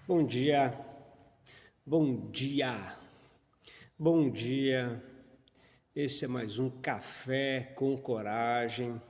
Bom dia, bom dia, bom dia. Esse é mais um Café com Coragem,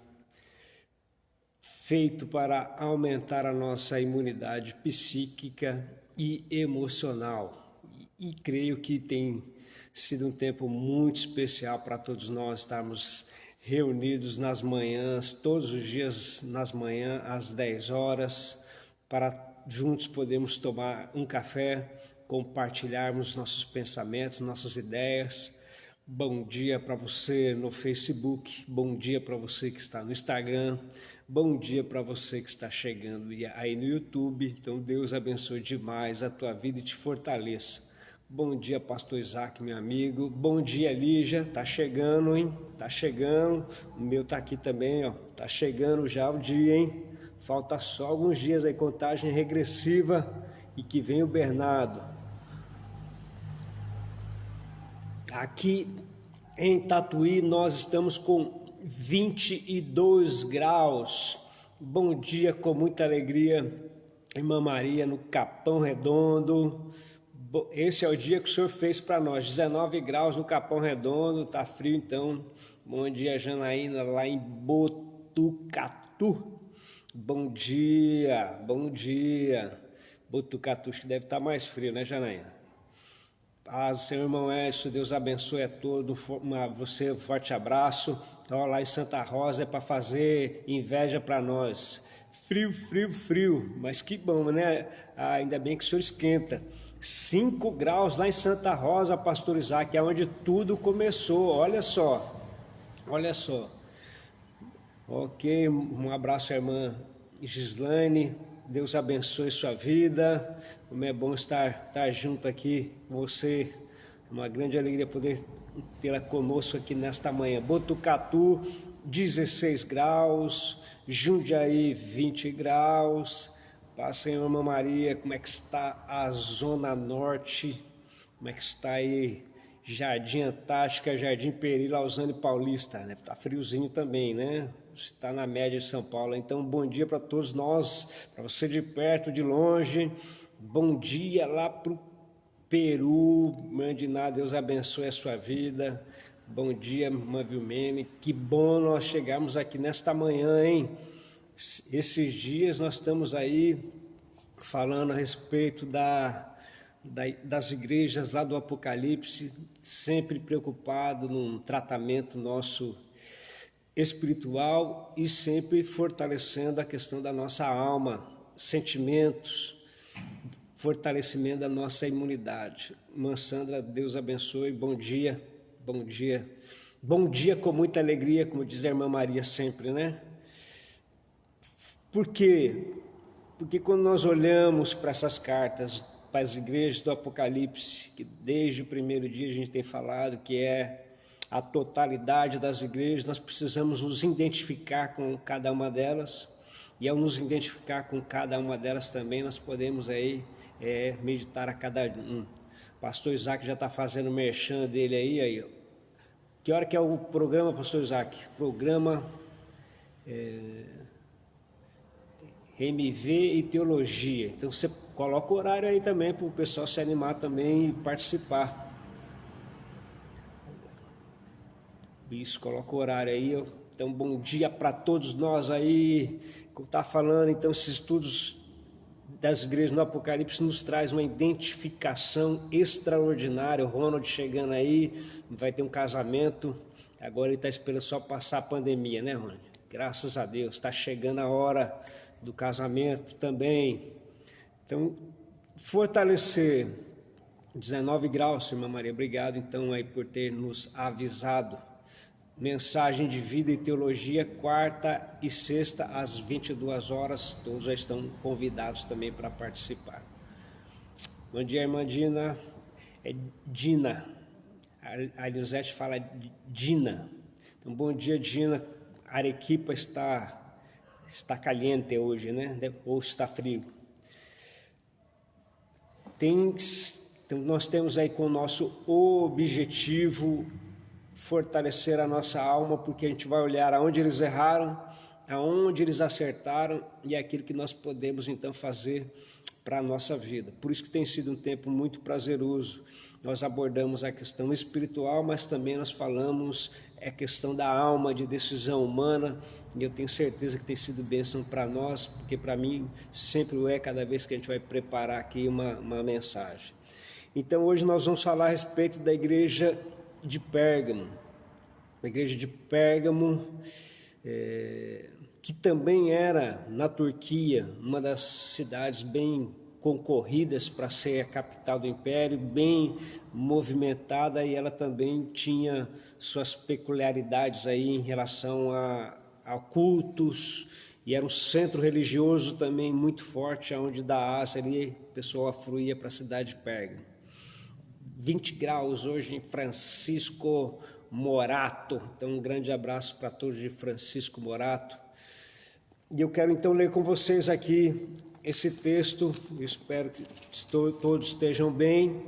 feito para aumentar a nossa imunidade psíquica e emocional. E creio que tem sido um tempo muito especial para todos nós estarmos reunidos nas manhãs, todos os dias nas manhãs, às 10 horas, para juntos podermos tomar um café, compartilharmos nossos pensamentos, nossas ideias. Bom dia para você no Facebook, bom dia para você que está no Instagram, bom dia para você que está chegando aí no YouTube. Então Deus abençoe demais a tua vida e te fortaleça. Bom dia, pastor Isaac, meu amigo. Bom dia, Lígia. Tá chegando, hein? Tá chegando. O meu tá aqui também, ó. Tá chegando já o dia, hein? Falta só alguns dias aí, contagem regressiva, e que vem o Bernardo. Aqui em Tatuí nós estamos com 22 graus. Bom dia, com muita alegria, irmã Maria, no Capão Redondo. Esse é o dia que o Senhor fez para nós, 19 graus no Capão Redondo, tá frio então. Bom dia, Janaína, lá em Botucatu. Bom dia, bom dia. Botucatu, acho que deve estar mais frio, né, Janaína? Paz, Senhor, irmão Edson, Deus abençoe a todos, você, um forte abraço. Ó, lá em Santa Rosa é para fazer inveja para nós. Frio, frio, frio, mas que bom, né? Ainda bem que o Senhor esquenta. 5 graus lá em Santa Rosa, pastor Isaac, é onde tudo começou, olha só, olha só. Ok, um abraço à irmã Gislaine, Deus abençoe sua vida, como é bom estar junto aqui com você, uma grande alegria poder tê-la conosco aqui nesta manhã. Botucatu, 16 graus, Jundiaí, 20 graus, Passa, irmã Maria, como é que está a Zona Norte, como é que está aí Jardim Antártica, Jardim Peri, Lausanne Paulista, né? Tá friozinho também, né? Está na média de São Paulo. Então, bom dia para todos nós, para você de perto, de longe. Bom dia lá para o Peru, Mandiná, Deus abençoe a sua vida. Bom dia, irmã Vilmene. Que bom nós chegarmos aqui nesta manhã, hein? Esses dias nós estamos aí falando a respeito das igrejas lá do Apocalipse, sempre preocupado num tratamento nosso espiritual e sempre fortalecendo a questão da nossa alma, sentimentos, fortalecimento da nossa imunidade. Irmã Sandra, Deus abençoe, bom dia, bom dia. Bom dia com muita alegria, como diz a irmã Maria sempre, né? Por quê? Porque quando nós olhamos para essas cartas, para as igrejas do Apocalipse, que desde o primeiro dia a gente tem falado que é a totalidade das igrejas, nós precisamos nos identificar com cada uma delas, e ao nos identificar com cada uma delas também, nós podemos aí meditar a cada um. O pastor Isaac já está fazendo o merchan dele aí. Que hora que é o programa, pastor Isaac? Programa MV e Teologia. Então você coloca o horário aí também para o pessoal se animar também e participar. Isso, coloca o horário aí. Então, bom dia para todos nós aí. Como está falando, então, esses estudos das igrejas no Apocalipse nos traz uma identificação extraordinária. O Ronald chegando aí, vai ter um casamento. Agora ele está esperando só passar a pandemia, né, Ronald? Graças a Deus, está chegando a hora do casamento também. Então, fortalecer. 19 graus, irmã Maria, obrigado então aí por ter nos avisado. Mensagem de vida e teologia, quarta e sexta às 22 horas, todos já estão convidados também para participar. Bom dia, irmã Dina, é Dina, a Elisete fala Dina, então bom dia, Dina. Arequipa está caliente hoje, né? Ou está frio. Então nós temos aí com o nosso objetivo fortalecer a nossa alma, porque a gente vai olhar aonde eles erraram aonde eles acertaram e é aquilo que nós podemos então fazer para a nossa vida. Por isso que tem sido um tempo muito prazeroso. Nós abordamos a questão espiritual, mas também nós falamos a questão da alma, de decisão humana, e eu tenho certeza que tem sido bênção para nós, porque para mim sempre é cada vez que a gente vai preparar aqui uma mensagem. Então hoje nós vamos falar a respeito da igreja de Pérgamo. A igreja de Pérgamo, que também era na Turquia, uma das cidades bem concorridas para ser a capital do império, bem movimentada, e ela também tinha suas peculiaridades aí em relação a cultos, e era um centro religioso também muito forte, onde da Ásia ali o pessoal afluía para a cidade de Pérgamo. 20 graus hoje em Francisco Morato, então um grande abraço para todos de Francisco Morato. E eu quero então ler com vocês aqui esse texto, eu espero que todos estejam bem,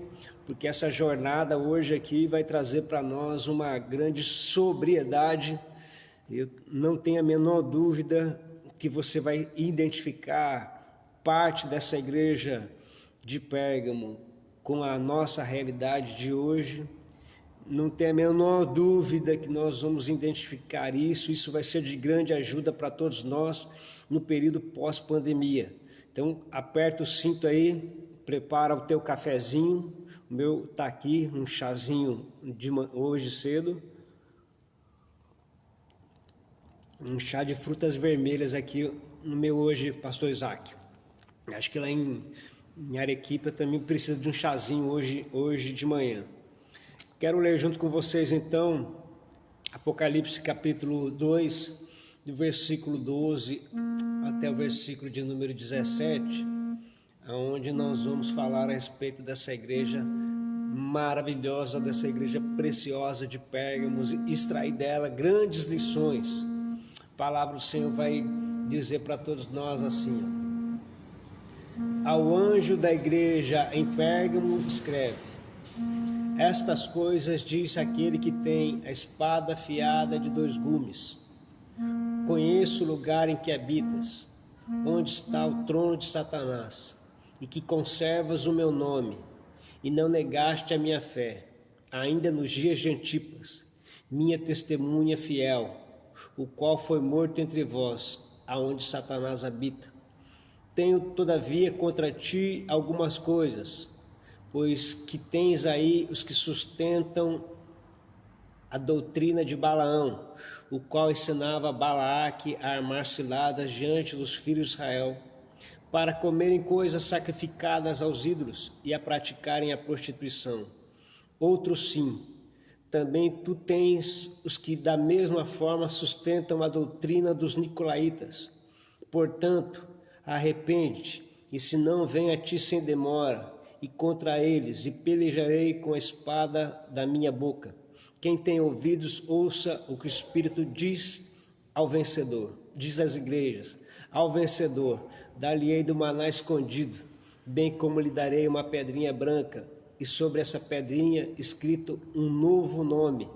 porque essa jornada hoje aqui vai trazer para nós uma grande sobriedade. Eu não tenho a menor dúvida que você vai identificar parte dessa igreja de Pérgamo com a nossa realidade de hoje. Não tem a menor dúvida que nós vamos identificar isso vai ser de grande ajuda para todos nós no período pós-pandemia. Então, aperta o cinto aí, prepara o teu cafezinho, o meu está aqui, um chazinho de hoje cedo, um chá de frutas vermelhas aqui no meu hoje, pastor Isaac. Acho que lá em Arequipa também precisa de um chazinho hoje de manhã. Quero ler junto com vocês, então, Apocalipse capítulo 2, do versículo 12 até o versículo de número 17, onde nós vamos falar a respeito dessa igreja maravilhosa, dessa igreja preciosa de Pérgamo, e extrair dela grandes lições. A palavra do Senhor vai dizer para todos nós assim: ao anjo da igreja em Pérgamo escreve: estas coisas diz aquele que tem a espada afiada de 2 gumes. Conheço o lugar em que habitas, onde está o trono de Satanás, e que conservas o meu nome, e não negaste a minha fé, ainda nos dias de Antipas, minha testemunha fiel, o qual foi morto entre vós, aonde Satanás habita. Tenho, todavia, contra ti algumas coisas, pois que tens aí os que sustentam a doutrina de Balaão, o qual ensinava Balaque a armar ciladas diante dos filhos de Israel, para comerem coisas sacrificadas aos ídolos e a praticarem a prostituição. Outros sim, também tu tens os que da mesma forma sustentam a doutrina dos nicolaítas. Portanto, arrepende-te, e se não, vem a ti sem demora, e contra eles, e pelejarei com a espada da minha boca. Quem tem ouvidos, ouça o que o Espírito diz ao vencedor. Diz às igrejas: ao vencedor, dar-lhe-ei do maná escondido, bem como lhe darei uma pedrinha branca, e sobre essa pedrinha escrito um novo nome,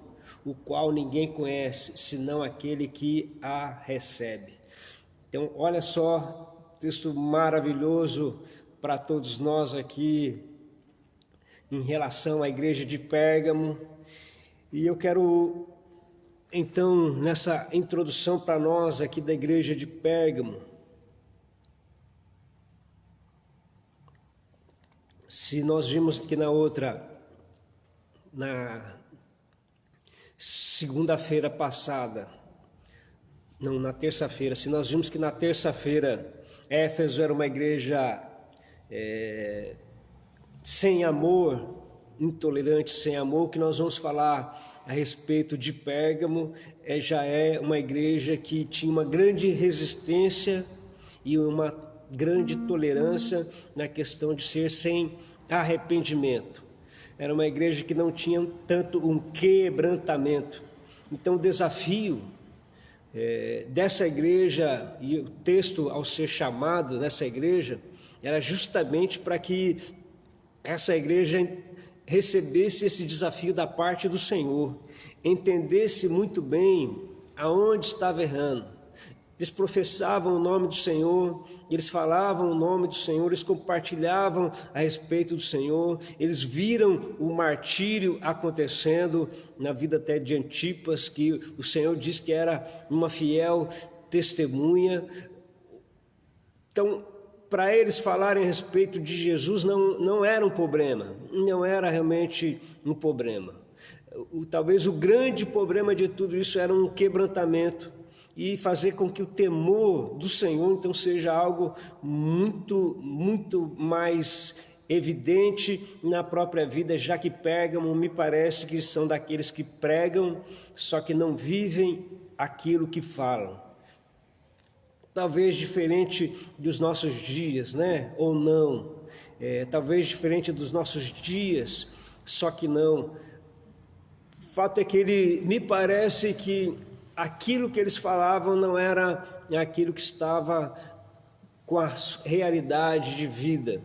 o qual ninguém conhece, senão aquele que a recebe. Então, olha só, texto maravilhoso para todos nós aqui, em relação à igreja de Pérgamo. E eu quero, então, nessa introdução para nós aqui da igreja de Pérgamo, se nós vimos que na segunda-feira passada, não, na terça-feira, se nós vimos que na terça-feira Éfeso era uma igreja sem amor, intolerante, sem amor, que nós vamos falar a respeito de Pérgamo, já é uma igreja que tinha uma grande resistência e uma grande tolerância na questão de ser sem arrependimento. Era uma igreja que não tinha tanto um quebrantamento. Então o desafio dessa igreja, e o texto ao ser chamado nessa igreja, era justamente para que essa igreja recebesse esse desafio da parte do Senhor, entendesse muito bem aonde estava errando, Eles professavam o nome do Senhor, eles falavam o nome do Senhor, eles compartilhavam a respeito do Senhor, eles viram o martírio acontecendo na vida até de Antipas, que o Senhor diz que era uma fiel testemunha. Então, para eles falarem a respeito de Jesus não era um problema, não era realmente um problema. Talvez o grande problema de tudo isso era um quebrantamento e fazer com que o temor do Senhor então seja algo muito mais evidente na própria vida, já que Pérgamo me parece que são daqueles que pregam, só que não vivem aquilo que falam. Talvez diferente dos nossos dias, né? Ou não. Talvez diferente dos nossos dias, só que não. O fato é que me parece que aquilo que eles falavam não era aquilo que estava com a realidade de vida.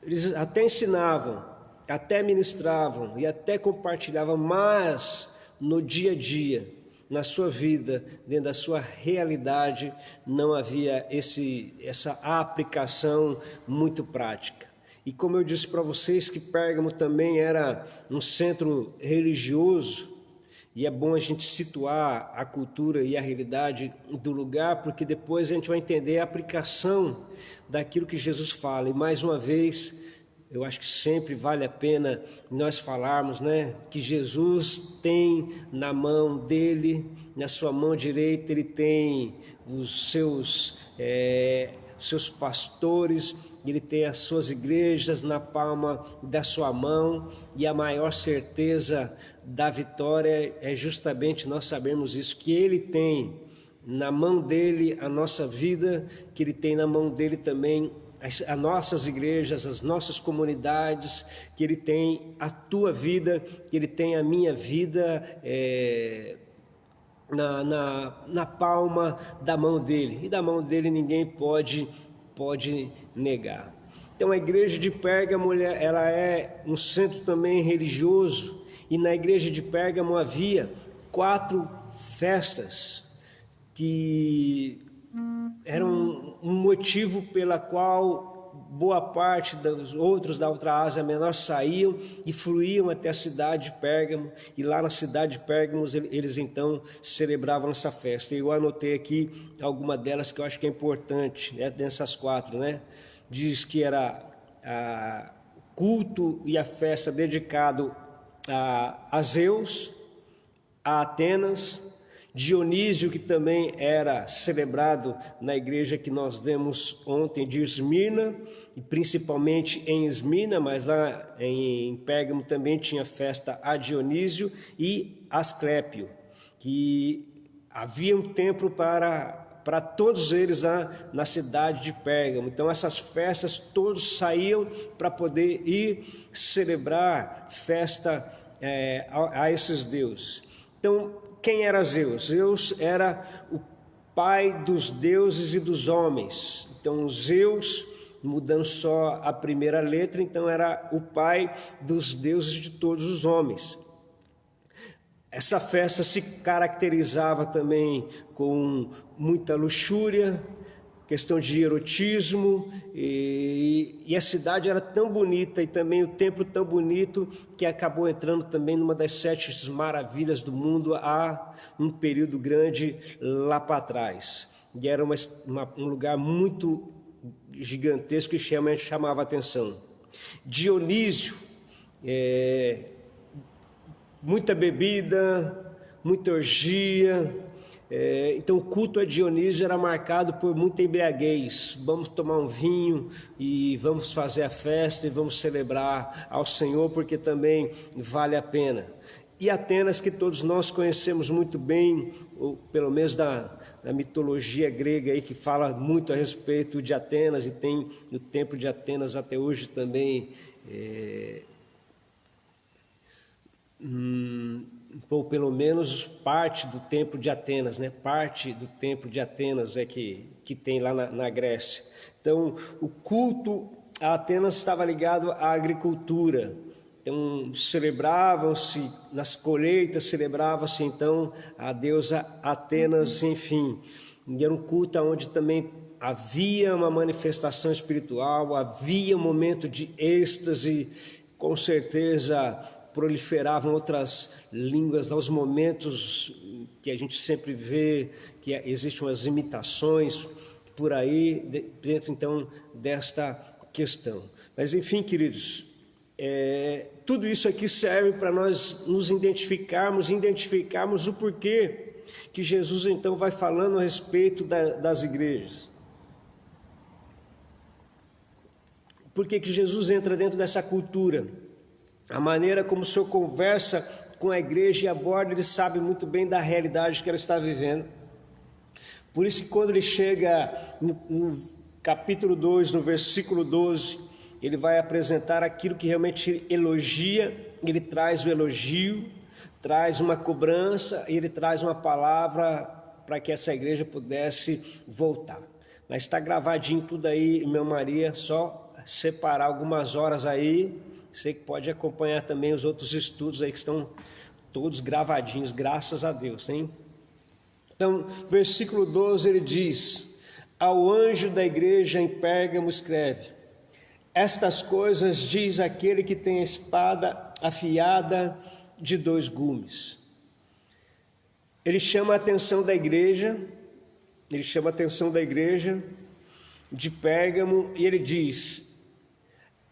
Eles até ensinavam, até ministravam e até compartilhavam, mas no dia a dia, na sua vida, dentro da sua realidade, não havia essa aplicação muito prática. E como eu disse para vocês que Pérgamo também era um centro religioso, e é bom a gente situar a cultura e a realidade do lugar, porque depois a gente vai entender a aplicação daquilo que Jesus fala. E mais uma vez, eu acho que sempre vale a pena nós falarmos, né, que Jesus tem na mão dele, na sua mão direita, ele tem os seus pastores, ele tem as suas igrejas na palma da sua mão, e a maior certeza da vitória é justamente nós sabermos isso, que ele tem na mão dele a nossa vida, que ele tem na mão dele também as nossas igrejas, as nossas comunidades, que ele tem a tua vida, que ele tem a minha vida na palma da mão dele, e da mão dele ninguém pode negar. Então a igreja de Pérgamo, ela é um centro também religioso, e na igreja de Pérgamo havia 4 festas que eram um motivo pela qual boa parte dos outros da outra Ásia Menor saíam e fluíam até a cidade de Pérgamo, e lá na cidade de Pérgamo eles então celebravam essa festa. Eu anotei aqui alguma delas que eu acho que é importante, dessas 4, né? Diz que era o culto e a festa dedicado a Zeus, a Atenas, Dionísio, que também era celebrado na igreja que nós demos ontem de Esmirna, e principalmente em Esmirna, mas lá em Pérgamo também tinha festa a Dionísio, e Asclépio, que havia um templo para todos eles na cidade de Pérgamo. Então essas festas todos saíam para poder ir celebrar festa a esses deuses. Então, quem era Zeus? Zeus era o pai dos deuses e dos homens. Então Zeus, mudando só a primeira letra, então era o pai dos deuses de todos os homens. Essa festa se caracterizava também com muita luxúria, questão de erotismo, e a cidade era tão bonita e também o templo tão bonito que acabou entrando também numa das 7 maravilhas do mundo há um período grande lá para trás. E era um lugar muito gigantesco e chamava a atenção. Dionísio, muita bebida, muita orgia. Então o culto a Dionísio era marcado por muita embriaguez. Vamos tomar um vinho e vamos fazer a festa e vamos celebrar ao Senhor, porque também vale a pena. E Atenas, que todos nós conhecemos muito bem, ou pelo menos da mitologia grega aí, que fala muito a respeito de Atenas, e tem o templo de Atenas até hoje também ou pelo menos parte do templo de Atenas, né? Parte do templo de Atenas que tem lá na Grécia. Então, o culto a Atenas estava ligado à agricultura. Então, celebravam-se nas colheitas, celebrava-se então a deusa Atenas, enfim. e era um culto onde também havia uma manifestação espiritual, havia um momento de êxtase, com certeza proliferavam outras línguas, nos momentos que a gente sempre vê que existem umas imitações por aí, dentro então desta questão. Mas enfim, queridos, tudo isso aqui serve para nós nos identificarmos o porquê que Jesus então vai falando a respeito das igrejas. Por que Jesus entra dentro dessa cultura? A maneira como o Senhor conversa com a igreja e aborda, ele sabe muito bem da realidade que ela está vivendo. Por isso que quando ele chega no capítulo 2, no versículo 12, ele vai apresentar aquilo que realmente elogia, ele traz o elogio, traz uma cobrança, ele traz uma palavra para que essa igreja pudesse voltar. Mas está gravadinho tudo aí, meu Maria, só separar algumas horas aí. Você que pode acompanhar também os outros estudos aí que estão todos gravadinhos, graças a Deus, hein? Então, versículo 12 ele diz: ao anjo da igreja em Pérgamo escreve: estas coisas diz aquele que tem a espada afiada de 2 gumes. Ele chama a atenção da igreja, de Pérgamo, e ele diz: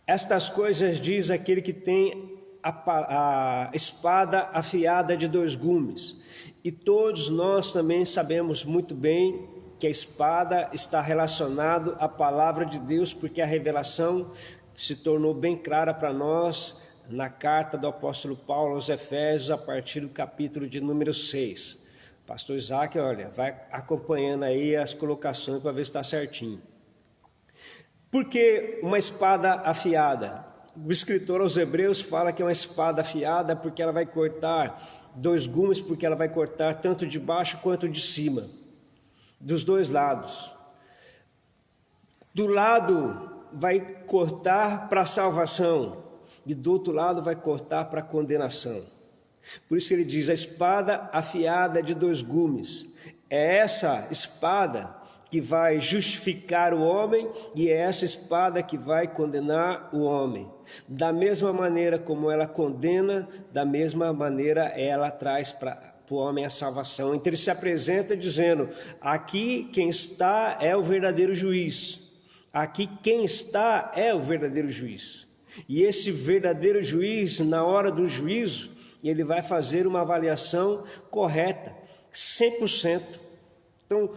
estas coisas diz aquele que tem a espada afiada de 2 gumes. E todos nós também sabemos muito bem que a espada está relacionada à palavra de Deus, porque a revelação se tornou bem clara para nós na carta do apóstolo Paulo aos Efésios, a partir do capítulo de número 6. Pastor Isaac, olha, vai acompanhando aí as colocações para ver se está certinho. Por que uma espada afiada? O escritor aos Hebreus fala que é uma espada afiada porque ela vai cortar 2 gumes, porque ela vai cortar tanto de baixo quanto de cima, dos 2 lados. Do lado vai cortar para a salvação e do outro lado vai cortar para a condenação. Por isso ele diz: a espada afiada de 2 gumes. É essa espada que vai justificar o homem e é essa espada que vai condenar o homem. Da mesma maneira como ela condena, da mesma maneira ela traz para o homem a salvação. Então ele se apresenta dizendo: aqui quem está é o verdadeiro juiz. Aqui quem está é o verdadeiro juiz. E esse verdadeiro juiz, na hora do juízo, ele vai fazer uma avaliação correta, 100%. Então,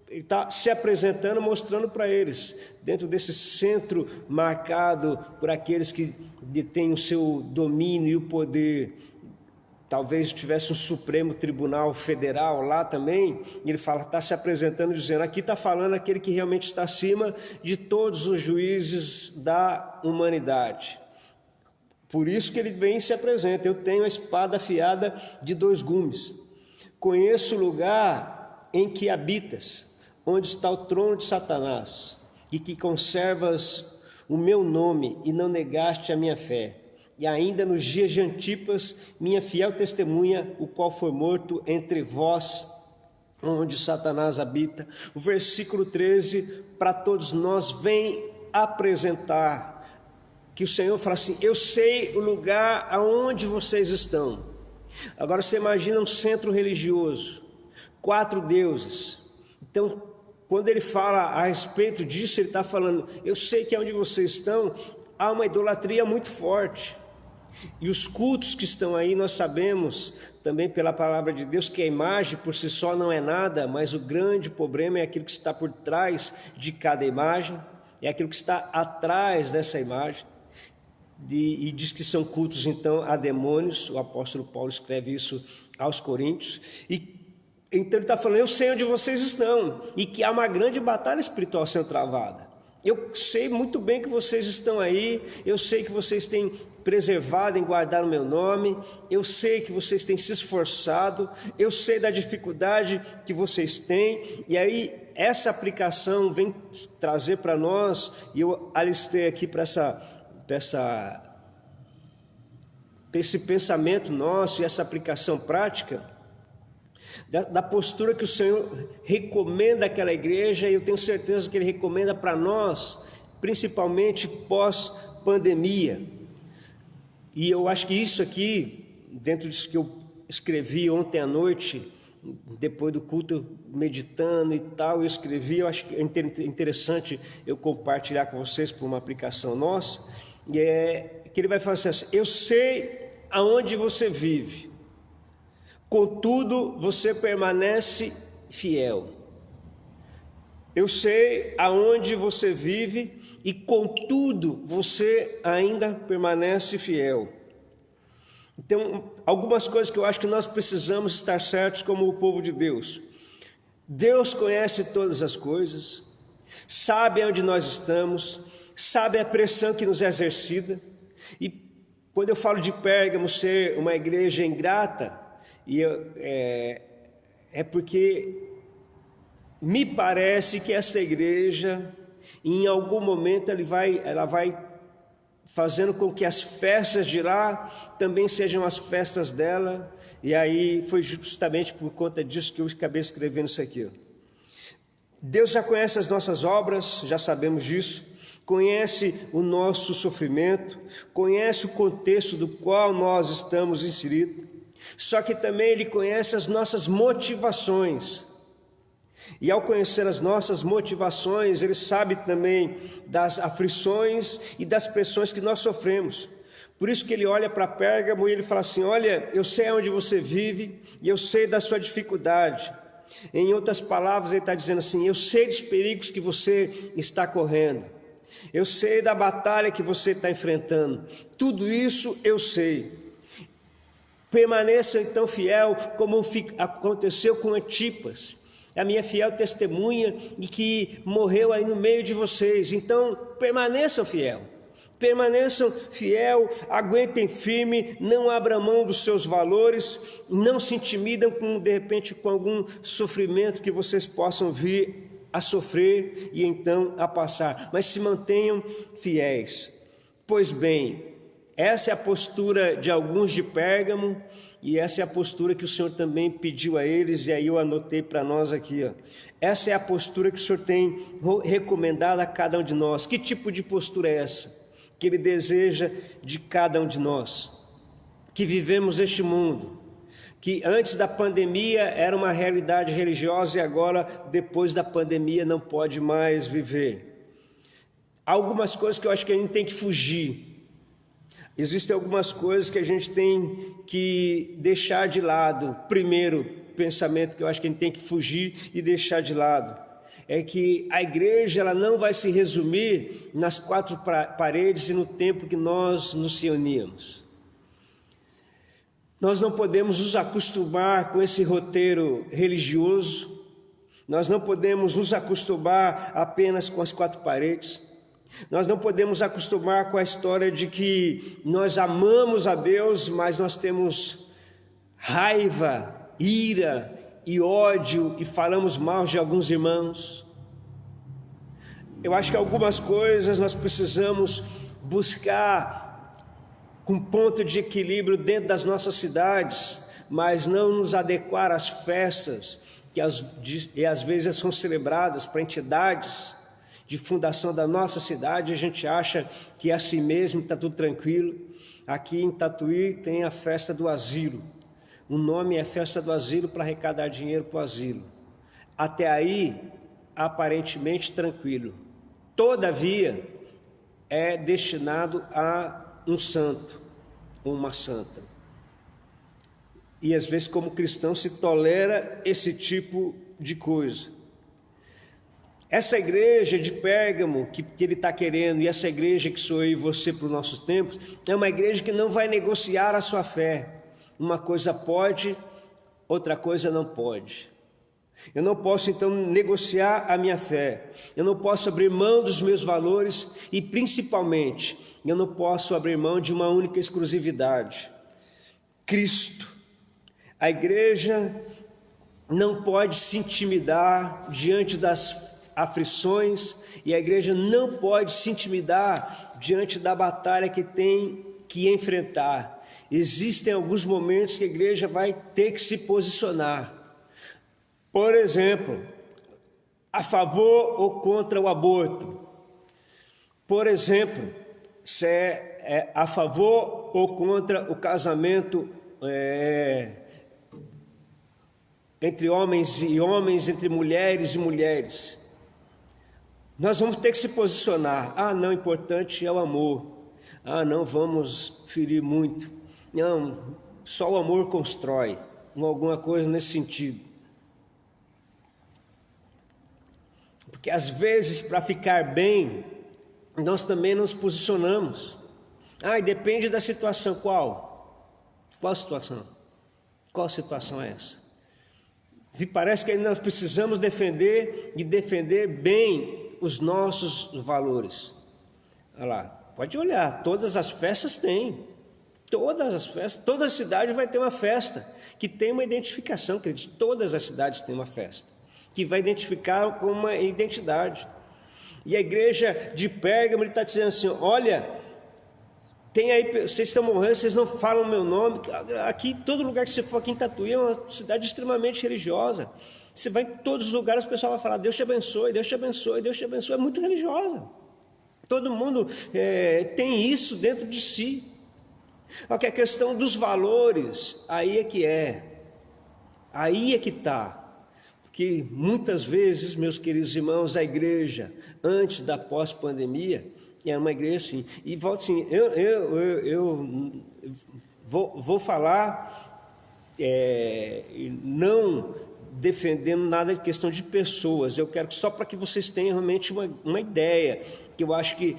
ele está se apresentando, mostrando para eles, dentro desse centro marcado por aqueles que detêm o seu domínio e o poder. Talvez tivesse um Supremo Tribunal Federal lá também, e ele fala, está se apresentando dizendo, aqui está falando aquele que realmente está acima de todos os juízes da humanidade. Por isso que ele vem e se apresenta: eu tenho a espada afiada de 2 gumes, conheço o lugar em que habitas, onde está o trono de Satanás, e que conservas o meu nome e não negaste a minha fé. E ainda nos dias de Antipas, minha fiel testemunha, o qual foi morto entre vós, onde Satanás habita. O versículo 13, para todos nós, vem apresentar que o Senhor fala assim: eu sei o lugar aonde vocês estão. Agora você imagina um centro religioso, 4 deuses. Então, quando ele fala a respeito disso, ele está falando: eu sei que onde vocês estão há uma idolatria muito forte. E os cultos que estão aí, nós sabemos também pela palavra de Deus que a imagem por si só não é nada, mas o grande problema é aquilo que está por trás de cada imagem, é aquilo que está atrás dessa imagem. E diz que são cultos então a demônios. O apóstolo Paulo escreve isso aos Coríntios. E então ele está falando: eu sei onde vocês estão e que há uma grande batalha espiritual sendo travada. Eu sei muito bem que vocês estão aí, eu sei que vocês têm preservado em guardar o meu nome, eu sei que vocês têm se esforçado, eu sei da dificuldade que vocês têm. E aí essa aplicação vem trazer para nós, e eu alistei aqui para esse pensamento nosso e essa aplicação prática, da postura que o Senhor recomenda àquela igreja, e eu tenho certeza que Ele recomenda para nós, principalmente pós-pandemia. E eu acho que isso aqui, dentro disso que eu escrevi ontem à noite, depois do culto, meditando e tal, eu escrevi, eu acho que é interessante eu compartilhar com vocês por uma aplicação nossa, e é que ele vai falar assim: eu sei aonde você vive, contudo você permanece fiel. Eu sei aonde você vive e contudo você ainda permanece fiel. Então, algumas coisas que eu acho que nós precisamos estar certos como o povo de Deus. Deus conhece todas as coisas, sabe onde nós estamos, sabe a pressão que nos é exercida. E quando eu falo de Pérgamo ser uma igreja ingrata, é porque me parece que essa igreja, em algum momento, ela vai fazendo com que as festas de lá também sejam as festas dela, e aí foi justamente por conta disso que eu acabei escrevendo isso aqui. Deus já conhece as nossas obras, já sabemos disso, conhece o nosso sofrimento, conhece o contexto do qual nós estamos inseridos, só que também Ele conhece as nossas motivações. E ao conhecer as nossas motivações, Ele sabe também das aflições e das pressões que nós sofremos. Por isso que Ele olha para Pérgamo e Ele fala assim: olha, eu sei onde você vive e eu sei da sua dificuldade. Em outras palavras, Ele está dizendo assim: eu sei dos perigos que você está correndo, eu sei da batalha que você está enfrentando, tudo isso eu sei. Permaneça então fiel, como aconteceu com Antipas, a minha fiel testemunha e que morreu aí no meio de vocês. Então permaneçam fiel, aguentem firme, não abram mão dos seus valores, não se intimidam de repente com algum sofrimento que vocês possam vir a sofrer e então a passar, mas se mantenham fiéis. Pois bem, essa é a postura de alguns de Pérgamo, e essa é a postura que o Senhor também pediu a eles, e aí eu anotei para nós aqui, ó. Essa é a postura que o Senhor tem recomendado a cada um de nós. Que tipo de postura é essa que Ele deseja de cada um de nós? Que vivemos neste mundo, que antes da pandemia era uma realidade religiosa e agora, depois da pandemia, não pode mais viver. Há algumas coisas que eu acho que a gente tem que fugir. Existem algumas coisas que a gente tem que deixar de lado. Primeiro pensamento que eu acho que a gente tem que fugir e deixar de lado é que a igreja ela não vai se resumir nas quatro paredes e no tempo que nós nos reuníamos. Nós não podemos nos acostumar com esse roteiro religioso, nós não podemos nos acostumar apenas com as quatro paredes. Nós não podemos acostumar com a história de que nós amamos a Deus, mas nós temos raiva, ira e ódio e falamos mal de alguns irmãos. Eu acho que algumas coisas nós precisamos buscar com ponto de equilíbrio dentro das nossas cidades, mas não nos adequar às festas que às vezes são celebradas para entidades de fundação da nossa cidade. A gente acha que é assim mesmo, está tudo tranquilo. Aqui em Tatuí tem a festa do asilo. O nome é festa do asilo para arrecadar dinheiro para o asilo. Até aí, aparentemente tranquilo. Todavia, é destinado a um santo, uma santa. E às vezes, como cristão, se tolera esse tipo de coisa. Essa igreja de Pérgamo que ele está querendo, e essa igreja que sou eu e você para os nossos tempos, é uma igreja que não vai negociar a sua fé. Uma coisa pode, outra coisa não pode. Eu não posso então negociar a minha fé, eu não posso abrir mão dos meus valores e principalmente, eu não posso abrir mão de uma única exclusividade: Cristo. A igreja não pode se intimidar diante das aflições, e a igreja não pode se intimidar diante da batalha que tem que enfrentar. Existem alguns momentos que a igreja vai ter que se posicionar. Por exemplo, a favor ou contra o aborto. Por exemplo, se é a favor ou contra o casamento entre homens e homens, entre mulheres e mulheres. Nós vamos ter que se posicionar. Ah, não, importante é o amor. Ah, não vamos ferir muito. Não, só o amor constrói. Alguma coisa nesse sentido. Porque às vezes, para ficar bem, nós também nos posicionamos. Ah, e depende da situação. Qual? Qual situação? Qual situação é essa? Me parece que nós precisamos defender e defender bem os nossos valores. Olha lá, pode olhar, todas as festas têm. Todas as festas, toda cidade vai ter uma festa que tem uma identificação, queridos. Todas as cidades têm uma festa que vai identificar com uma identidade. E a igreja de Pérgamo está dizendo assim: olha, tem aí, vocês estão morrendo, vocês não falam o meu nome. Aqui, todo lugar que você for, aqui em Tatuí, é uma cidade extremamente religiosa. Você vai em todos os lugares, o pessoal vai falar: Deus te abençoe, Deus te abençoe, Deus te abençoe. É muito religiosa. Todo mundo tem isso dentro de si. Só que a questão dos valores, aí é que está. Porque muitas vezes, meus queridos irmãos, a igreja, antes da pós-pandemia, era uma igreja assim. E volto assim, eu vou falar, não defendendo nada de questão de pessoas. Eu quero só para que vocês tenham realmente uma ideia, que eu acho que...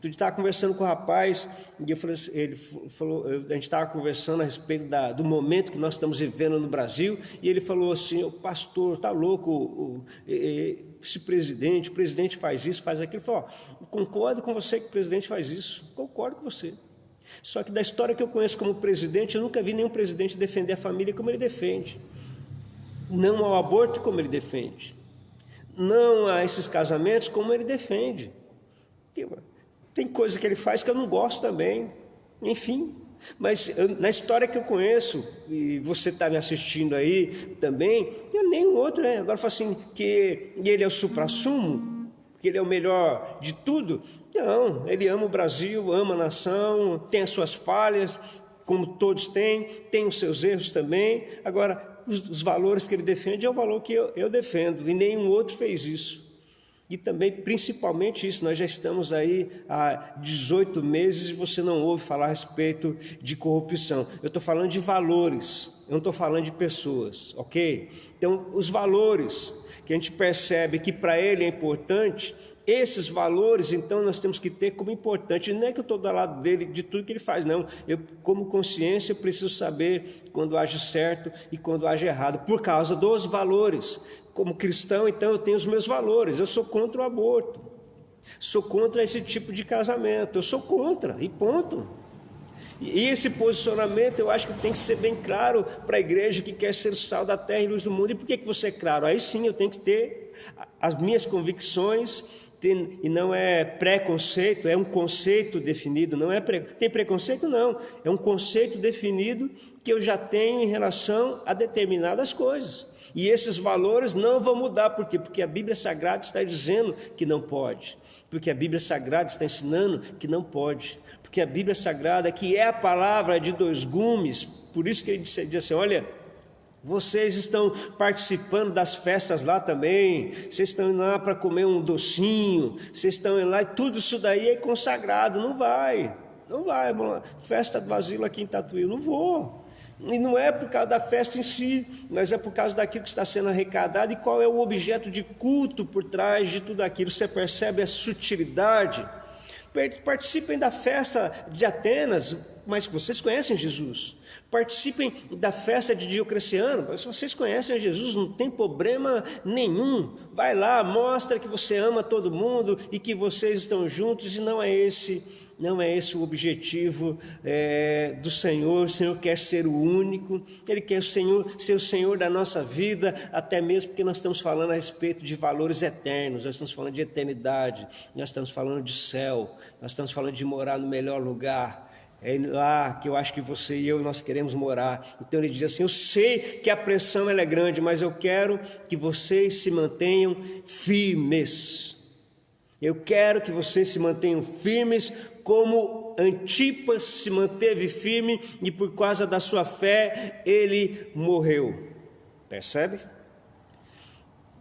Eu estava conversando com o rapaz, e ele falou, a gente estava conversando a respeito do momento que nós estamos vivendo no Brasil, e ele falou assim: o pastor, está louco, esse presidente, o presidente faz isso, faz aquilo. Ele falou: concordo com você que o presidente faz isso, concordo com você. Só que da história que eu conheço como presidente, eu nunca vi nenhum presidente defender a família como ele defende, não ao aborto como ele defende, não a esses casamentos como ele defende. Tem coisa que ele faz que eu não gosto também, enfim. Mas na história que eu conheço, e você está me assistindo aí também, eu nenhum outro, né? Agora fala assim, que ele é o suprassumo, que ele é o melhor de tudo. Não, ele ama o Brasil, ama a nação, tem as suas falhas, como todos têm, tem os seus erros também. Agora, os valores que ele defende é o valor que eu defendo, e nenhum outro fez isso. E também, principalmente isso, nós já estamos aí há 18 meses e você não ouve falar a respeito de corrupção. Eu estou falando de valores, eu não estou falando de pessoas, ok? Então, os valores que a gente percebe que para ele é importante, esses valores, então, nós temos que ter como importante. Não é que eu estou do lado dele de tudo que ele faz, não. Eu, como consciência, preciso saber quando age certo e quando age errado, por causa dos valores. Como cristão, então, eu tenho os meus valores. Eu sou contra o aborto, sou contra esse tipo de casamento, eu sou contra, e ponto. E esse posicionamento eu acho que tem que ser bem claro para a igreja que quer ser o sal da terra e luz do mundo. E por que você é claro? Aí sim eu tenho que ter as minhas convicções, e não é preconceito, é um conceito definido. Não é tem preconceito? Não, é um conceito definido que eu já tenho em relação a determinadas coisas. E esses valores não vão mudar. Por quê? Porque a Bíblia Sagrada está dizendo que não pode. Porque a Bíblia Sagrada está ensinando que não pode. Porque a Bíblia Sagrada, que é a palavra de dois gumes, por isso que ele diz assim: olha, vocês estão participando das festas lá também, vocês estão indo lá para comer um docinho, vocês estão indo lá, e tudo isso daí é consagrado. Não vai, festa do asilo aqui em Tatuí, eu não vou. E não é por causa da festa em si, mas é por causa daquilo que está sendo arrecadado e qual é o objeto de culto por trás de tudo aquilo. Você percebe a sutilidade? Participem da festa de Atenas, mas vocês conhecem Jesus. Participem da festa de Diocleciano, mas vocês conhecem Jesus, não tem problema nenhum. Vai lá, mostra que você ama todo mundo e que vocês estão juntos, e não é esse o objetivo do Senhor. O Senhor quer ser o único, Ele quer ser o Senhor da nossa vida, até mesmo porque nós estamos falando a respeito de valores eternos, nós estamos falando de eternidade, nós estamos falando de céu, nós estamos falando de morar no melhor lugar. É lá que eu acho que você e eu, nós queremos morar. Então ele diz assim, eu sei que a pressão ela é grande, mas eu quero que vocês se mantenham firmes. Eu quero que vocês se mantenham firmes como Antipas se manteve firme e por causa da sua fé ele morreu. Percebe?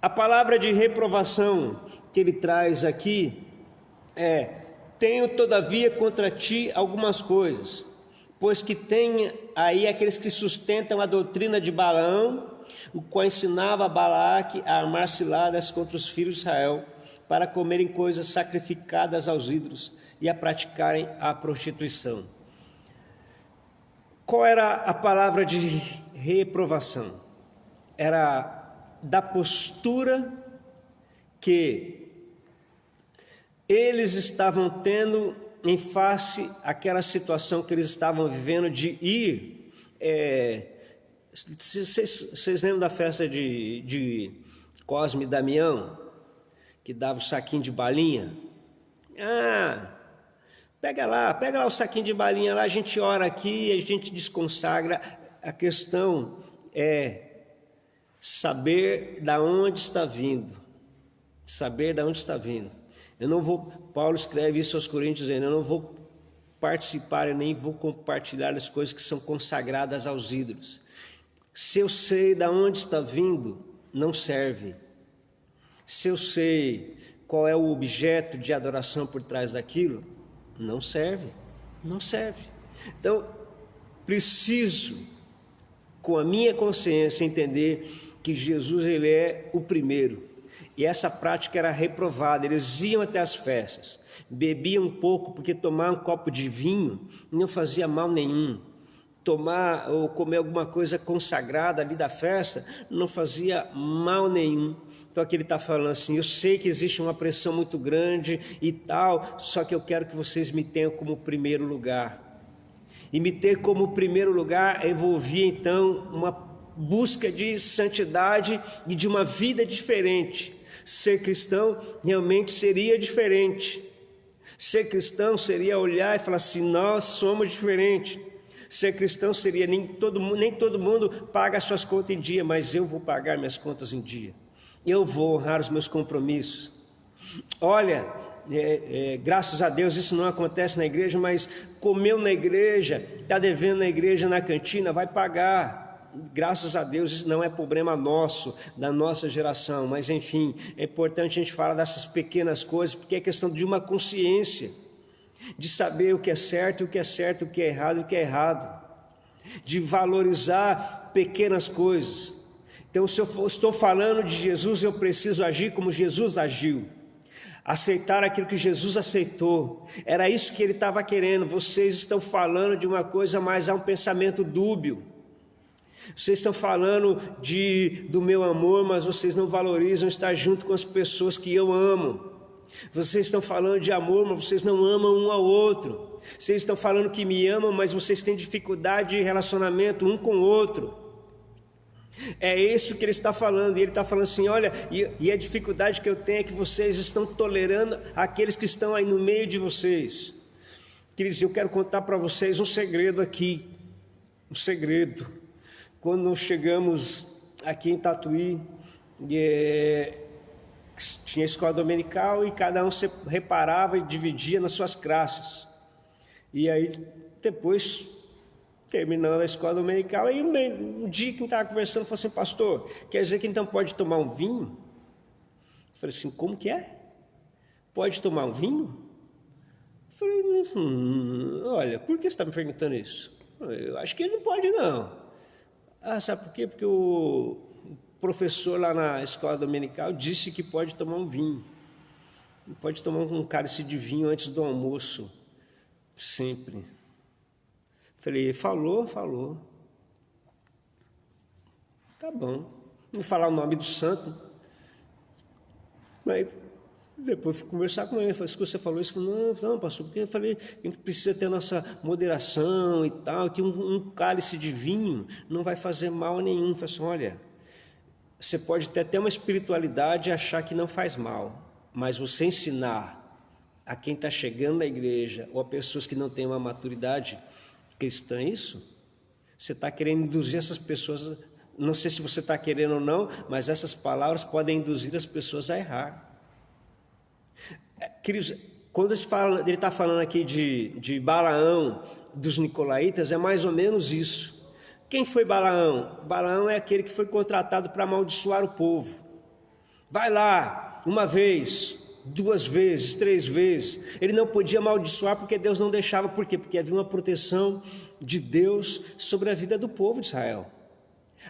A palavra de reprovação que ele traz aqui é: tenho todavia contra ti algumas coisas, pois que tem aí aqueles que sustentam a doutrina de Balaão, o qual ensinava a Balaque a armar ciladas contra os filhos de Israel, para comerem coisas sacrificadas aos ídolos e a praticarem a prostituição. Qual era a palavra de reprovação? Era da postura que eles estavam tendo em face àquela situação que eles estavam vivendo de ir. Vocês lembram da festa de Cosme e Damião, que dava o saquinho de balinha? Pega lá o saquinho de balinha lá, a gente ora aqui e a gente desconsagra. A questão é saber da onde está vindo. Saber da onde está vindo. Paulo escreve isso aos Coríntios, dizendo, eu não vou participar, eu nem vou compartilhar as coisas que são consagradas aos ídolos. Se eu sei da onde está vindo, não serve. Se eu sei qual é o objeto de adoração por trás daquilo, não serve. Então, preciso, com a minha consciência, entender que Jesus ele é o primeiro. E essa prática era reprovada. Eles iam até as festas, bebiam um pouco, porque tomar um copo de vinho não fazia mal nenhum. Tomar ou comer alguma coisa consagrada ali da festa não fazia mal nenhum. Então aqui ele está falando assim, eu sei que existe uma pressão muito grande e tal, só que eu quero que vocês me tenham como primeiro lugar. E me ter como primeiro lugar envolvia então uma busca de santidade e de uma vida diferente. Ser cristão realmente seria diferente. Ser cristão seria olhar e falar assim, nós somos diferentes. Ser cristão seria nem todo mundo paga as suas contas em dia, mas eu vou pagar minhas contas em dia. Eu vou honrar os meus compromissos. Olha, graças a Deus isso não acontece na igreja, mas comeu na igreja, está devendo na igreja, na cantina, vai pagar. Graças a Deus isso não é problema nosso, da nossa geração, mas enfim, é importante a gente falar dessas pequenas coisas, porque é questão de uma consciência, de saber o que é certo, o que é certo, o que é errado, o que é errado, de valorizar pequenas coisas. Então, se eu estou falando de Jesus, eu preciso agir como Jesus agiu, aceitar aquilo que Jesus aceitou. Era isso que ele estava querendo. Vocês estão falando de uma coisa, mas há um pensamento dúbio. Vocês estão falando do meu amor, mas vocês não valorizam estar junto com as pessoas que eu amo. Vocês estão falando de amor, mas vocês não amam um ao outro. Vocês estão falando que me amam, mas vocês têm dificuldade de relacionamento um com o outro. É isso que ele está falando, e ele está falando assim, olha, e a dificuldade que eu tenho é que vocês estão tolerando aqueles que estão aí no meio de vocês. Queridos, eu quero contar para vocês um segredo aqui, um segredo. Quando nós chegamos aqui em Tatuí, tinha escola dominical e cada um se reparava e dividia nas suas classes. E aí, depois, terminando a escola dominical, aí um dia que estava conversando, falou assim, pastor, quer dizer que então pode tomar um vinho? Eu falei assim, como que é? Pode tomar um vinho? Eu falei, olha, por que você está me perguntando isso? Eu acho que ele não pode não. Sabe por quê? Porque o professor lá na escola dominical disse que pode tomar um vinho. Pode tomar um cálice de vinho antes do almoço. Sempre. Falei, falou. Tá bom. Não falar o nome do santo. Mas depois fui conversar com ele. Falei, se você falou isso, eu falei, não, pastor, porque eu falei que a gente precisa ter a nossa moderação e tal, que um cálice de vinho não vai fazer mal nenhum. Eu falei assim, olha, você pode ter até uma espiritualidade e achar que não faz mal, mas você ensinar a quem está chegando na igreja ou a pessoas que não têm uma maturidade cristã isso? Você está querendo induzir essas pessoas, não sei se você está querendo ou não, mas essas palavras podem induzir as pessoas a errar. Queridos, quando ele está falando aqui de Balaão, dos nicolaítas, é mais ou menos isso. Quem foi Balaão? Balaão é aquele que foi contratado para amaldiçoar o povo. Vai lá, uma vez, 2 vezes, 3 vezes. Ele não podia amaldiçoar porque Deus não deixava. Por quê? Porque havia uma proteção de Deus sobre a vida do povo de Israel.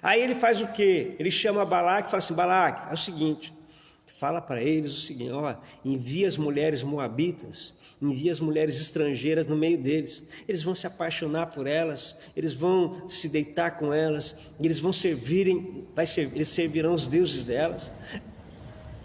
Aí ele faz o quê? Ele chama Balaque e fala assim: Balaque, é o seguinte, fala para eles o seguinte, ó, envia as mulheres moabitas, envia as mulheres estrangeiras no meio deles. Eles vão se apaixonar por elas, eles vão se deitar com elas, eles vão eles servirão os deuses delas.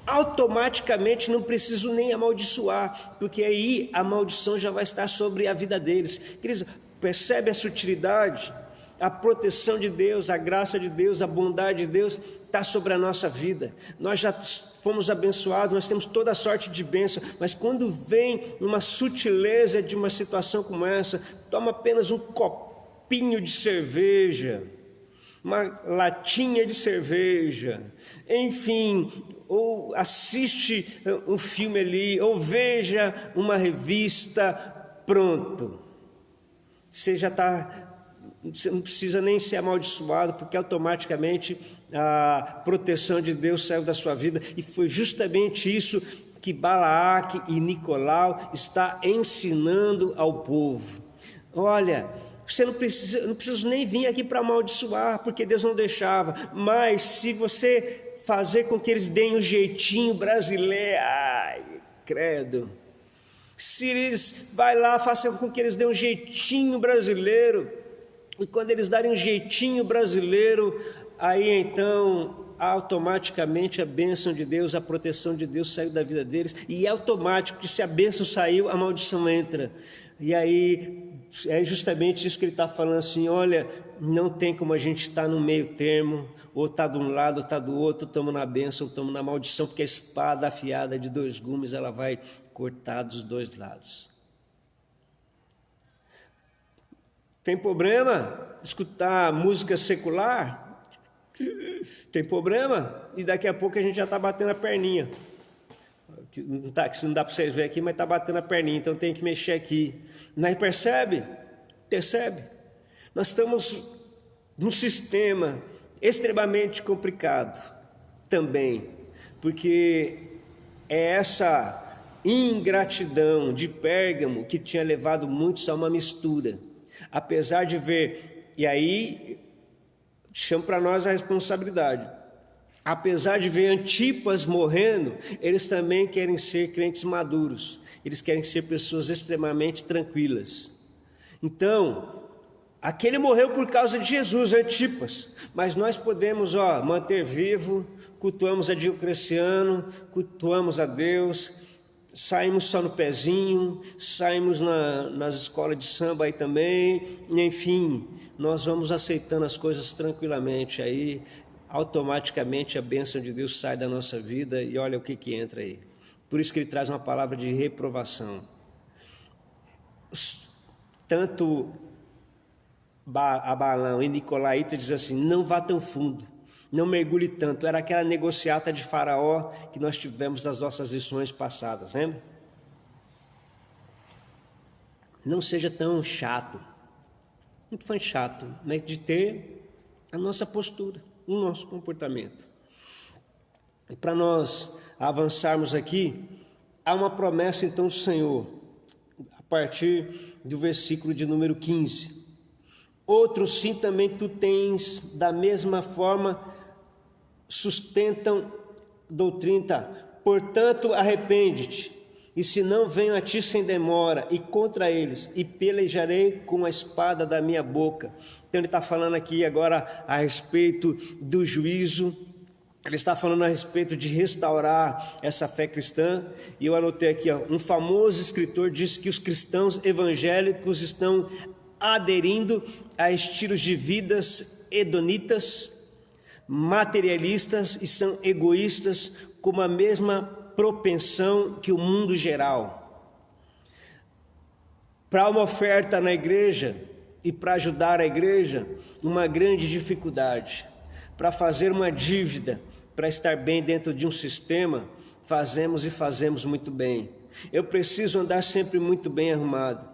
Automaticamente não preciso nem amaldiçoar, porque aí a maldição já vai estar sobre a vida deles. Queridos, percebe a sutilidade? A proteção de Deus, a graça de Deus, a bondade de Deus está sobre a nossa vida. Nós já fomos abençoados, nós temos toda a sorte de bênção, mas quando vem uma sutileza de uma situação como essa, toma apenas um copinho de cerveja, uma latinha de cerveja, enfim, ou assiste um filme ali, ou veja uma revista, pronto. Você não precisa nem ser amaldiçoado, porque automaticamente a proteção de Deus saiu da sua vida, e foi justamente isso que Balaque e Nicolau está ensinando ao povo. Olha, você não precisa nem vir aqui para amaldiçoar, porque Deus não deixava, mas se você fazer com que eles deem um jeitinho brasileiro, ai, credo, se eles, vai lá, faça com que eles deem um jeitinho brasileiro, e quando eles darem um jeitinho brasileiro, aí então automaticamente a bênção de Deus, a proteção de Deus saiu da vida deles, e é automático que se a bênção saiu, a maldição entra. E aí é justamente isso que ele está falando assim: olha, não tem como a gente estar no meio termo, ou está de um lado ou está do outro, estamos na bênção, estamos na maldição, porque a espada afiada de 2 gumes, ela vai cortar dos 2 lados. Tem problema escutar música secular? Tem problema? E daqui a pouco a gente já está batendo a perninha. Que não dá para vocês verem aqui, mas está batendo a perninha, então tem que mexer aqui. Mas percebe? Nós estamos num sistema extremamente complicado também, porque é essa ingratidão de Pérgamo que tinha levado muitos a uma mistura. Apesar de ver, e aí chama para nós a responsabilidade, apesar de ver Antipas morrendo, eles também querem ser crentes maduros, eles querem ser pessoas extremamente tranquilas. Então, aquele morreu por causa de Jesus, Antipas, mas nós podemos manter vivo, cultuamos a Diocleciano, cultuamos a Deus, saímos só no pezinho, saímos nas escolas de samba aí também, enfim, nós vamos aceitando as coisas tranquilamente, aí automaticamente a bênção de Deus sai da nossa vida e olha o que entra aí. Por isso que ele traz uma palavra de reprovação. Tanto a Balaão e Nicolaíta diz assim: não vá tão fundo, não mergulhe tanto. Era aquela negociata de Faraó que nós tivemos nas nossas lições passadas, lembra? Não seja tão chato, muito fã chato, mas de ter a nossa postura, o nosso comportamento. E para nós avançarmos aqui, há uma promessa então do Senhor, a partir do versículo de número 15. Outros sim também tu tens, da mesma forma sustentam doutrina, portanto arrepende-te, e se não venho a ti sem demora, e contra eles, e pelejarei com a espada da minha boca. Então ele está falando aqui agora a respeito do juízo, ele está falando a respeito de restaurar essa fé cristã, e eu anotei aqui, um famoso escritor disse que os cristãos evangélicos estão aderindo a estilos de vidas hedonitas, materialistas, e são egoístas, com a mesma propensão que o mundo geral. para uma oferta na igreja e para ajudar a igreja, uma grande dificuldade. Para fazer uma dívida, para estar bem dentro de um sistema, fazemos muito bem. Eu preciso andar sempre muito bem arrumado.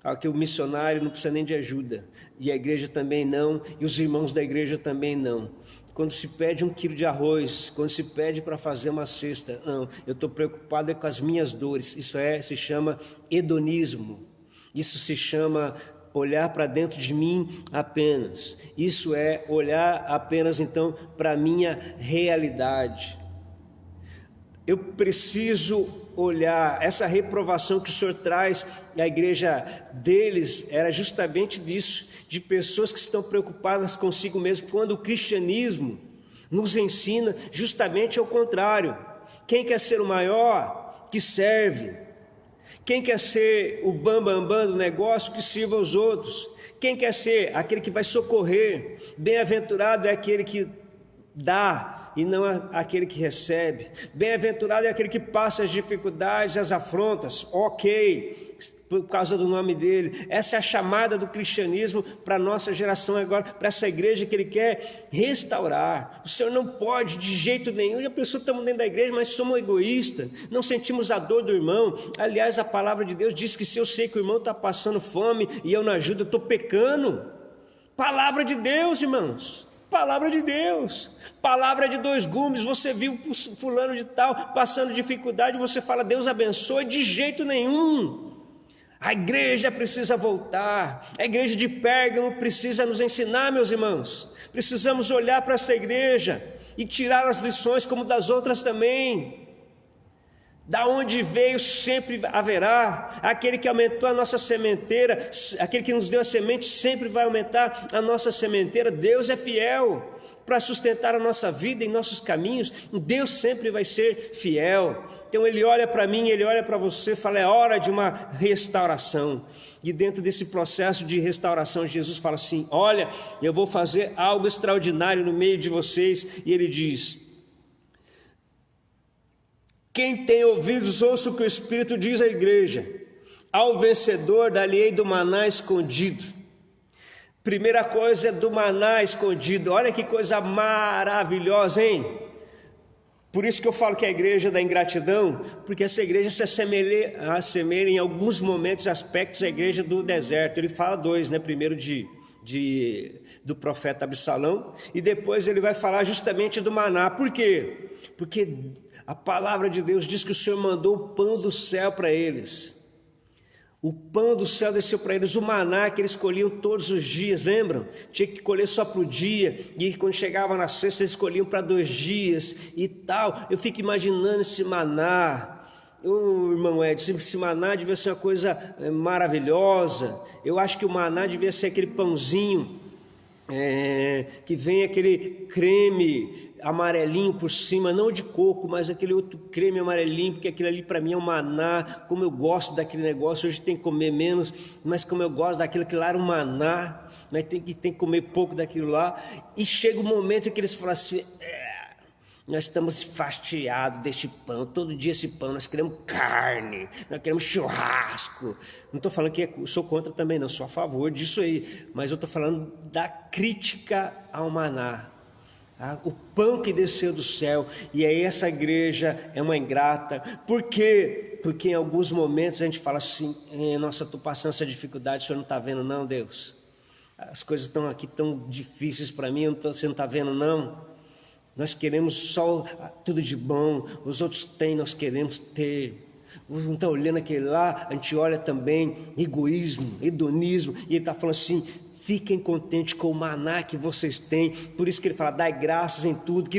Aqui o missionário não precisa nem de ajuda, e a igreja também não, e os irmãos da igreja também não. Quando se pede 1 quilo de arroz, quando se pede para fazer uma cesta, não, eu estou preocupado com as minhas dores. Isso se chama hedonismo, isso se chama olhar para dentro de mim apenas, isso é olhar apenas então para a minha realidade. Eu preciso olhar, essa reprovação que o Senhor traz à igreja deles era justamente disso, de pessoas que estão preocupadas consigo mesmo, quando o cristianismo nos ensina justamente ao contrário. Quem quer ser o maior, que serve. Quem quer ser o bambambam do negócio, que sirva aos outros. Quem quer ser aquele que vai socorrer, bem-aventurado é aquele que dá, e não aquele que recebe. Bem-aventurado é aquele que passa as dificuldades, as afrontas, ok, por causa do nome dele. Essa é a chamada do cristianismo para a nossa geração agora, para essa igreja que ele quer restaurar. O Senhor não pode de jeito nenhum, e a pessoa estamos dentro da igreja, mas somos egoístas, não sentimos a dor do irmão. Aliás, a palavra de Deus diz que se eu sei que o irmão está passando fome e eu não ajudo, eu estou pecando. Palavra de Deus, irmãos. Palavra de Deus, palavra de 2 gumes. Você viu fulano de tal passando dificuldade, você fala Deus abençoe? De jeito nenhum. A igreja precisa voltar, a igreja de Pérgamo precisa nos ensinar, meus irmãos. Precisamos olhar para essa igreja e tirar as lições como das outras também. Da onde veio sempre haverá. Aquele que aumentou a nossa sementeira, aquele que nos deu a semente, sempre vai aumentar a nossa sementeira. Deus é fiel para sustentar a nossa vida em nossos caminhos. Deus sempre vai ser fiel. Então ele olha para mim, ele olha para você e fala, é hora de uma restauração. E dentro desse processo de restauração, Jesus fala assim, olha, eu vou fazer algo extraordinário no meio de vocês. E ele diz, quem tem ouvidos, ouça o que o Espírito diz à igreja. Ao vencedor, dar-lhe-ei do maná escondido. Primeira coisa é do maná escondido. Olha que coisa maravilhosa, hein? Por isso que eu falo que a igreja da ingratidão, porque essa igreja se assemelha em alguns momentos, aspectos, à igreja do deserto. Ele fala 2, né? Primeiro do profeta Absalão, e depois ele vai falar justamente do maná. Por quê? Porque a palavra de Deus diz que o Senhor mandou o pão do céu para eles. O pão do céu desceu para eles, o maná que eles colhiam todos os dias, lembram? Tinha que colher só para o dia, e quando chegava na sexta eles colhiam para 2 dias e tal. Eu fico imaginando esse maná. Irmão Edson, esse maná devia ser uma coisa maravilhosa. Eu acho que o maná devia ser aquele pãozinho que vem aquele creme amarelinho por cima, não de coco, mas aquele outro creme amarelinho, porque aquilo ali para mim é um maná. Como eu gosto daquele negócio, hoje tem que comer menos, mas como eu gosto daquilo, aquilo lá era um maná, mas tem que comer pouco daquilo lá. E chega um momento em que eles falam assim, nós estamos fastiados deste pão, todo dia esse pão, nós queremos carne, nós queremos churrasco. Não estou falando que sou contra também, não, sou a favor disso aí, mas eu estou falando da crítica ao maná, o pão que desceu do céu. E aí essa igreja é uma ingrata. Por quê? Porque em alguns momentos a gente fala assim, nossa, estou passando essa dificuldade, o Senhor não está vendo não, Deus? As coisas estão aqui tão difíceis para mim, você não está vendo não? Nós queremos só tudo de bom, os outros têm, nós queremos ter. Não está olhando aquele lá, a gente olha também, egoísmo, hedonismo, e ele está falando assim, fiquem contentes com o maná que vocês têm. Por isso que ele fala, dai graças em tudo.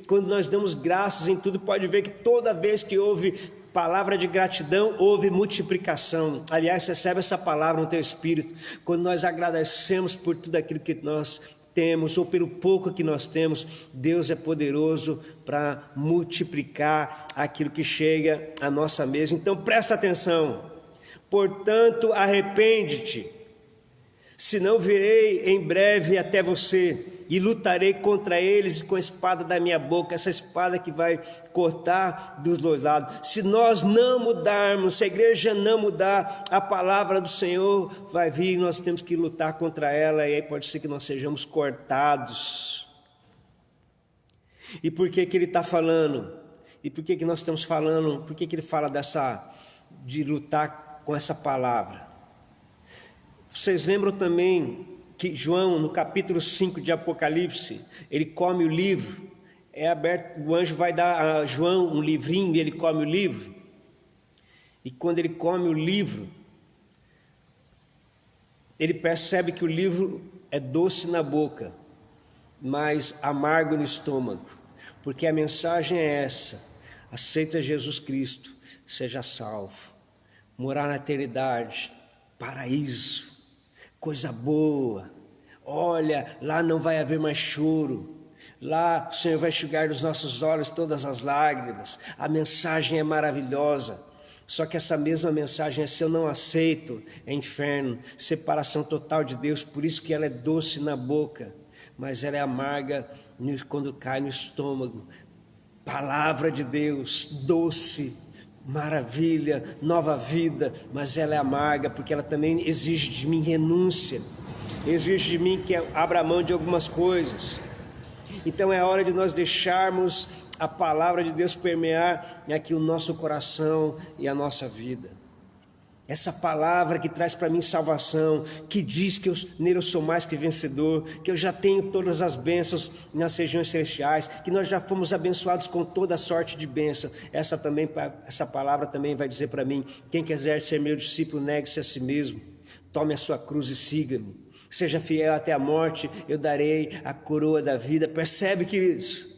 Quando nós damos graças em tudo, pode ver que toda vez que houve palavra de gratidão, houve multiplicação. Aliás, recebe essa palavra no teu espírito. Quando nós agradecemos por tudo aquilo que nós temos, ou pelo pouco que nós temos, Deus é poderoso para multiplicar aquilo que chega à nossa mesa. Então presta atenção. Portanto, arrepende-te, senão virei em breve até você e lutarei contra eles com a espada da minha boca, essa espada que vai cortar dos dois lados. Se nós não mudarmos, se a igreja não mudar, a palavra do Senhor vai vir e nós temos que lutar contra ela, e aí pode ser que nós sejamos cortados. E por que ele está falando? E por que nós estamos falando? Por que ele fala de lutar com essa palavra? Vocês lembram também que João, no capítulo 5 de Apocalipse, ele come o livro, é aberto, o anjo vai dar a João um livrinho e ele come o livro. E quando ele come o livro, ele percebe que o livro é doce na boca, mas amargo no estômago, porque a mensagem é essa: aceita Jesus Cristo, seja salvo, morar na eternidade, paraíso, coisa boa. Olha, lá não vai haver mais choro, lá o Senhor vai enxugar dos nossos olhos todas as lágrimas. A mensagem é maravilhosa, só que essa mesma mensagem, se eu não aceito, é inferno, separação total de Deus. Por isso que ela é doce na boca, mas ela é amarga quando cai no estômago. Palavra de Deus, doce, maravilha, nova vida, mas ela é amarga, porque ela também exige de mim renúncia, exige de mim que eu abra mão de algumas coisas. Então é hora de nós deixarmos a palavra de Deus permear aqui o nosso coração e a nossa vida. Essa palavra que traz para mim salvação, que diz que nele eu sou mais que vencedor, que eu já tenho todas as bênçãos nas regiões celestiais, que nós já fomos abençoados com toda sorte de bênção. Essa palavra também vai dizer para mim: quem quiser ser meu discípulo, negue-se a si mesmo, tome a sua cruz e siga-me, seja fiel até a morte, eu darei a coroa da vida. Percebe, queridos?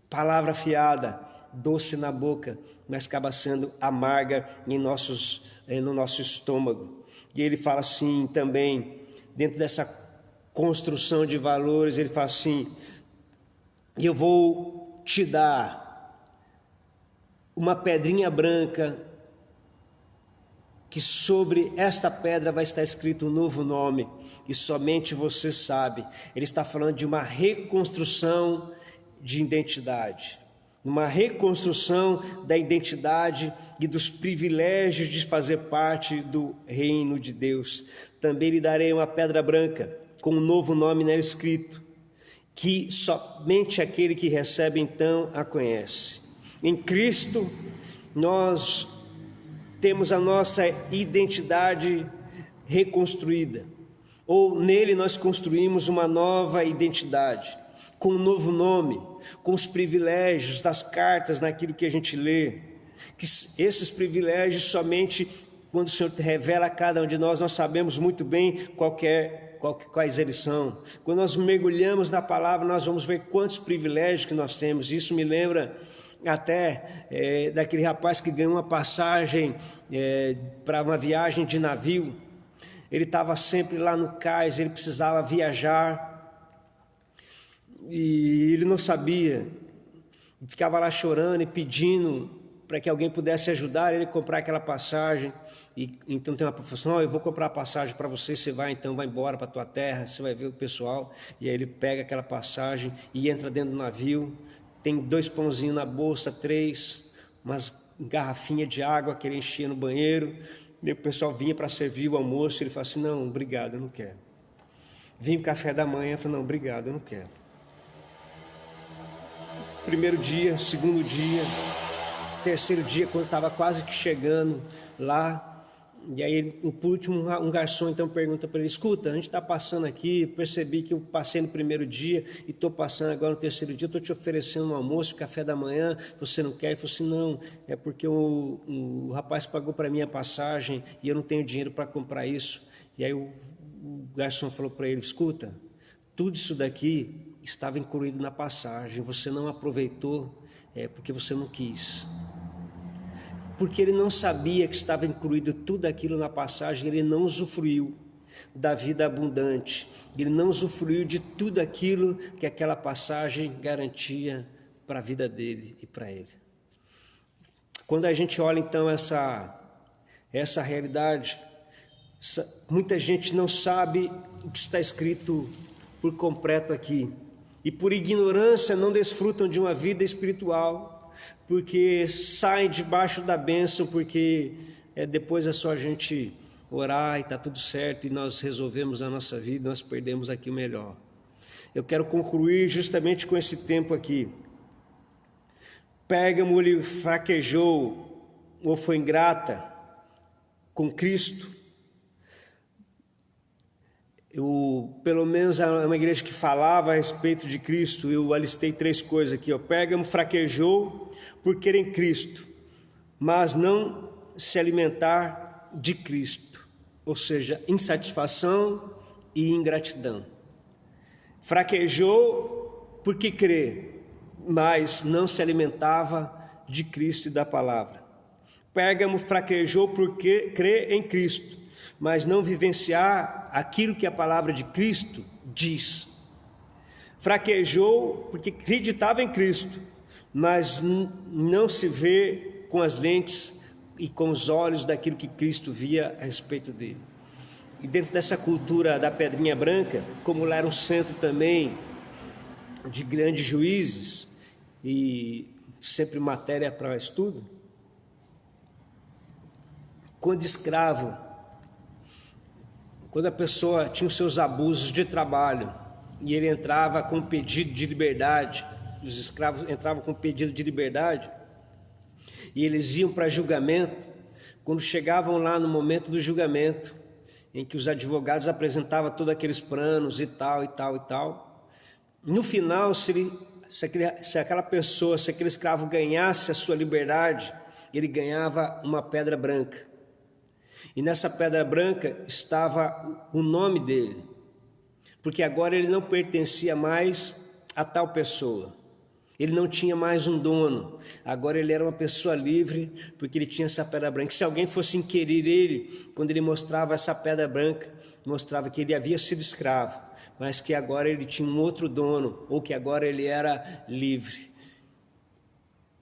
Palavra fiada, doce na boca, mas acaba sendo amarga no nosso estômago. E ele fala assim também, dentro dessa construção de valores, ele fala assim: eu vou te dar uma pedrinha branca, que sobre esta pedra vai estar escrito um novo nome, e somente você sabe. Ele está falando de uma reconstrução de identidade, uma reconstrução da identidade e dos privilégios de fazer parte do reino de Deus. Também lhe darei uma pedra branca com um novo nome nela escrito, que somente aquele que recebe então a conhece. Em Cristo nós temos a nossa identidade reconstruída, ou nele nós construímos uma nova identidade, com um novo nome, com os privilégios das cartas naquilo que a gente lê, que esses privilégios somente quando o Senhor revela a cada um de nós sabemos muito bem quais eles são. Quando nós mergulhamos na palavra, nós vamos ver quantos privilégios que nós temos. Isso me lembra até daquele rapaz que ganhou uma passagem para uma viagem de navio. Ele estava sempre lá no cais, ele precisava viajar, e ele não sabia, ficava lá chorando e pedindo para que alguém pudesse ajudar ele a comprar aquela passagem. E então tem uma profissão: eu vou comprar a passagem para você, você vai embora para a tua terra, você vai ver o pessoal. E aí ele pega aquela passagem e entra dentro do navio, tem 2 pãozinhos na bolsa, 3, umas garrafinhas de água que ele enchia no banheiro, e o pessoal vinha para servir o almoço, ele fala assim: não, obrigado, eu não quero. Vinha o café da manhã, eu falei: não, obrigado, eu não quero. Primeiro dia, segundo dia, terceiro dia, quando estava quase que chegando lá, e aí por último um garçom então pergunta para ele: escuta, a gente está passando aqui, percebi que eu passei no primeiro dia e estou passando agora no terceiro dia, estou te oferecendo um almoço, café da manhã, você não quer? Ele falou assim: não, é porque o rapaz pagou para mim a passagem e eu não tenho dinheiro para comprar isso. E aí o garçom falou para ele: escuta, tudo isso daqui estava incluído na passagem, você não aproveitou porque você não quis. Porque ele não sabia que estava incluído tudo aquilo na passagem, ele não usufruiu da vida abundante, ele não usufruiu de tudo aquilo que aquela passagem garantia para a vida dele e para ele. Quando a gente olha então essa realidade, muita gente não sabe o que está escrito por completo aqui. e por ignorância não desfrutam de uma vida espiritual, porque saem debaixo da bênção, porque depois é só a gente orar e está tudo certo, e nós resolvemos a nossa vida, nós perdemos aqui o melhor. Eu quero concluir justamente com esse tempo aqui. Pérgamo ele fraquejou ou foi ingrata com Cristo. Pelo menos uma igreja que falava a respeito de Cristo, eu alistei 3 coisas aqui. Pérgamo fraquejou por crer em Cristo, mas não se alimentar de Cristo, ou seja, insatisfação e ingratidão. Fraquejou porque crê, mas não se alimentava de Cristo e da palavra. Pérgamo fraquejou porque crê em Cristo, mas não vivenciar aquilo que a palavra de Cristo diz. Fraquejou porque acreditava em Cristo, mas não se vê com as lentes e com os olhos daquilo que Cristo via a respeito dele. E dentro dessa cultura da pedrinha branca, como lá era um centro também de grandes juízes e sempre matéria para estudo, quando a pessoa tinha os seus abusos de trabalho e ele entrava com pedido de liberdade, os escravos entravam com pedido de liberdade e eles iam para julgamento. Quando chegavam lá no momento do julgamento, em que os advogados apresentavam todos aqueles planos e tal, no final, se aquele escravo ganhasse a sua liberdade, ele ganhava uma pedra branca. E nessa pedra branca estava o nome dele, porque agora ele não pertencia mais a tal pessoa, ele não tinha mais um dono, agora ele era uma pessoa livre, porque ele tinha essa pedra branca. Se alguém fosse inquirir ele, quando ele mostrava essa pedra branca, mostrava que ele havia sido escravo, mas que agora ele tinha um outro dono, ou que agora ele era livre.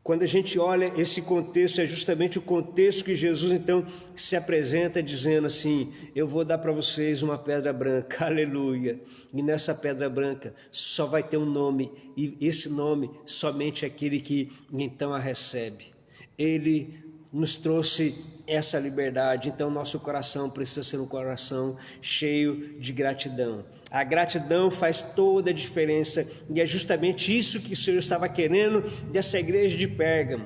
Quando a gente olha esse contexto, é justamente o contexto que Jesus então se apresenta dizendo assim: eu vou dar para vocês uma pedra branca, aleluia, e nessa pedra branca só vai ter um nome, e esse nome somente aquele que então a recebe. Ele nos trouxe essa liberdade, então nosso coração precisa ser um coração cheio de gratidão. A gratidão faz toda a diferença, e é justamente isso que o Senhor estava querendo dessa igreja de Pérgamo.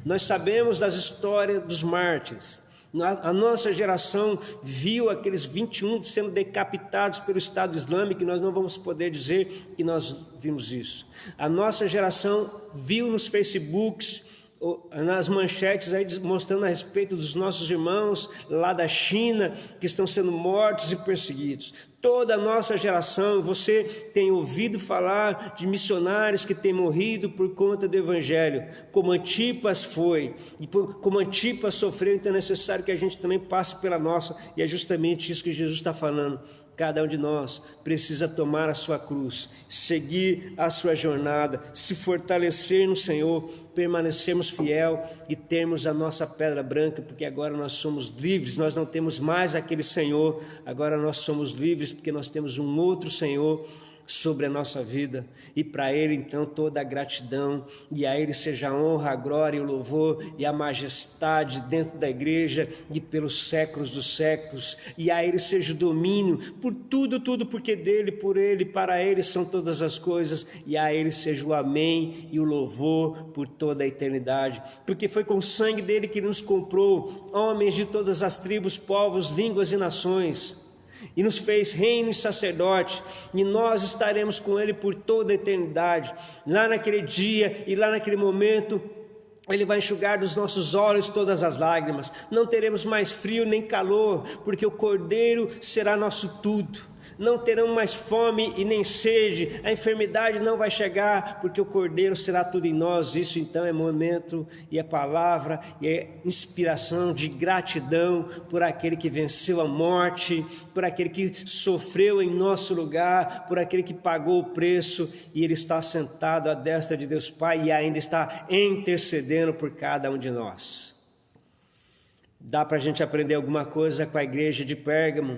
Nós sabemos das histórias dos mártires. A nossa geração viu aqueles 21 sendo decapitados pelo Estado Islâmico, e nós não vamos poder dizer que nós vimos isso. A nossa geração viu nos Facebooks, nas manchetes aí mostrando a respeito dos nossos irmãos lá da China que estão sendo mortos e perseguidos. Toda a nossa geração, você tem ouvido falar de missionários que têm morrido por conta do Evangelho, como Antipas foi, e como Antipas sofreu, então é necessário que a gente também passe pela nossa, e é justamente isso que Jesus está falando. Cada um de nós precisa tomar a sua cruz, seguir a sua jornada, se fortalecer no Senhor, permanecermos fiel e termos a nossa pedra branca, porque agora nós somos livres, nós não temos mais aquele Senhor, agora nós somos livres porque nós temos um outro Senhor sobre a nossa vida, e para Ele então toda a gratidão, e a Ele seja a honra, a glória e o louvor e a majestade dentro da igreja e pelos séculos dos séculos, e a Ele seja o domínio por tudo, porque dele, por Ele, para Ele são todas as coisas, e a Ele seja o amém e o louvor por toda a eternidade, porque foi com o sangue dele que Ele nos comprou, homens de todas as tribos, povos, línguas e nações, e nos fez reino e sacerdote, e nós estaremos com Ele por toda a eternidade. Lá naquele dia e lá naquele momento, Ele vai enxugar dos nossos olhos todas as lágrimas, não teremos mais frio nem calor, porque o Cordeiro será nosso tudo. Não terão mais fome e nem sede, a enfermidade não vai chegar, porque o Cordeiro será tudo em nós. Isso então é momento e é palavra e é inspiração de gratidão por aquele que venceu a morte, por aquele que sofreu em nosso lugar, por aquele que pagou o preço, e Ele está sentado à destra de Deus Pai e ainda está intercedendo por cada um de nós. Dá para a gente aprender alguma coisa com a igreja de Pérgamo?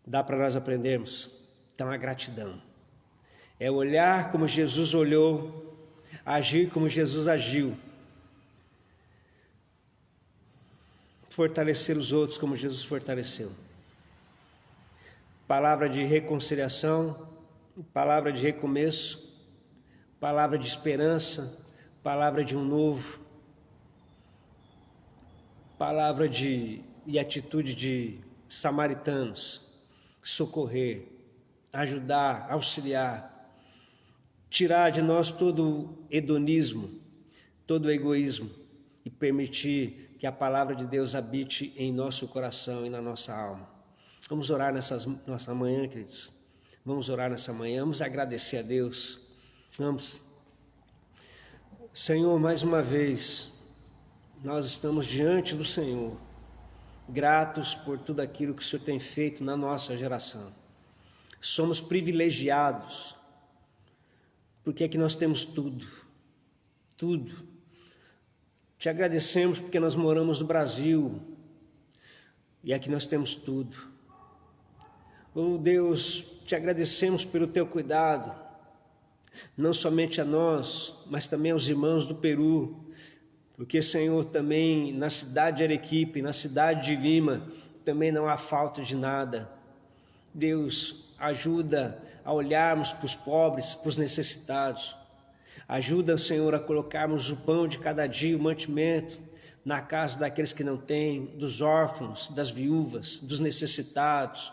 Dá para nós aprendermos. Então, a gratidão. é olhar como Jesus olhou, agir como Jesus agiu, fortalecer os outros como Jesus fortaleceu. Palavra de reconciliação, palavra de recomeço, palavra de esperança, palavra de um novo, palavra e atitude de samaritanos, socorrer, ajudar, auxiliar, tirar de nós todo o hedonismo, todo o egoísmo e permitir que a palavra de Deus habite em nosso coração e na nossa alma. Vamos orar nessa manhã, queridos. Vamos orar nessa manhã, vamos agradecer a Deus. Vamos. Senhor, mais uma vez, nós estamos diante do Senhor, gratos por tudo aquilo que o Senhor tem feito na nossa geração. Somos privilegiados, porque é que nós temos tudo. Te agradecemos porque nós moramos no Brasil, e aqui nós temos tudo. Oh Deus, te agradecemos pelo teu cuidado, não somente a nós, mas também aos irmãos do Peru, porque, Senhor, também na cidade de Arequipe, na cidade de Lima, também não há falta de nada. Deus, ajuda a olharmos para os pobres, para os necessitados. Ajuda, Senhor, a colocarmos o pão de cada dia, o mantimento, na casa daqueles que não têm, dos órfãos, das viúvas, dos necessitados.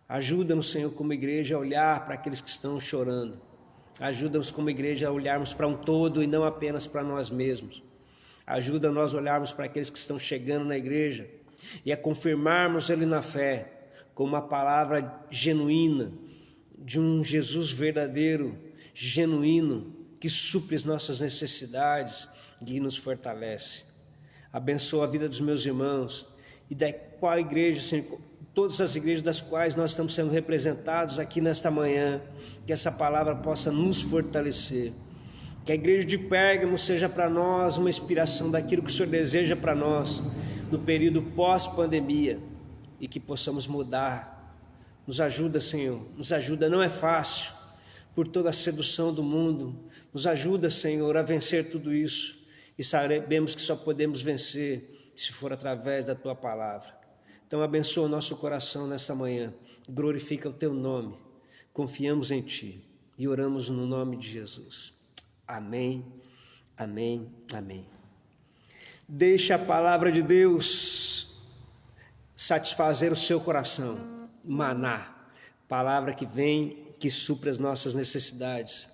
Ajuda-nos, Senhor, como igreja, a olhar para aqueles que estão chorando. Ajuda-nos como igreja a olharmos para um todo e não apenas para nós mesmos. Ajuda nós a olharmos para aqueles que estão chegando na igreja e a confirmarmos ele na fé, com uma palavra genuína, de um Jesus verdadeiro, genuíno, que supre as nossas necessidades e que nos fortalece. Abençoa a vida dos meus irmãos e da qual igreja, Senhor, todas as igrejas das quais nós estamos sendo representados aqui nesta manhã, que essa palavra possa nos fortalecer. Que a igreja de Pérgamo seja para nós uma inspiração daquilo que o Senhor deseja para nós no período pós-pandemia e que possamos mudar. Nos ajuda, Senhor, nos ajuda, não é fácil, por toda a sedução do mundo. Nos ajuda, Senhor, a vencer tudo isso e sabemos que só podemos vencer se for através da Tua palavra. Então abençoa o nosso coração nesta manhã, glorifica o Teu nome, confiamos em Ti e oramos no nome de Jesus. Amém, amém, amém. Deixa a palavra de Deus satisfazer o seu coração. Maná, palavra que vem, que supre as nossas necessidades.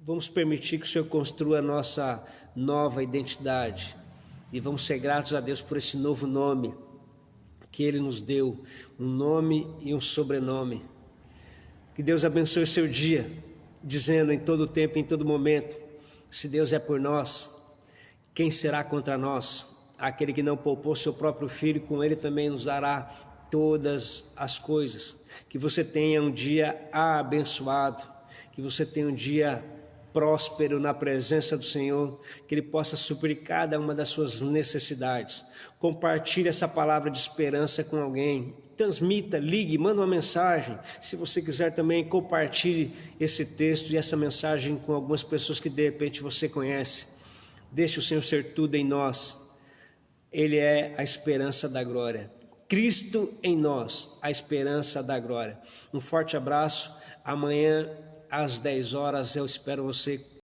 Vamos permitir que o Senhor construa a nossa nova identidade. E vamos ser gratos a Deus por esse novo nome que Ele nos deu, um nome e um sobrenome. Que Deus abençoe o seu dia, dizendo em todo tempo, em todo momento, se Deus é por nós, quem será contra nós? Aquele que não poupou seu próprio filho, com ele também nos dará todas as coisas. Que você tenha um dia abençoado, que você tenha um dia próspero na presença do Senhor, que Ele possa suprir cada uma das suas necessidades. Compartilhe essa palavra de esperança com alguém, transmita, ligue, manda uma mensagem. Se você quiser também, compartilhe esse texto e essa mensagem com algumas pessoas que de repente você conhece. Deixe o Senhor ser tudo em nós. Ele é a esperança da glória. Cristo em nós, a esperança da glória. Um forte abraço. Amanhã às 10 horas eu espero você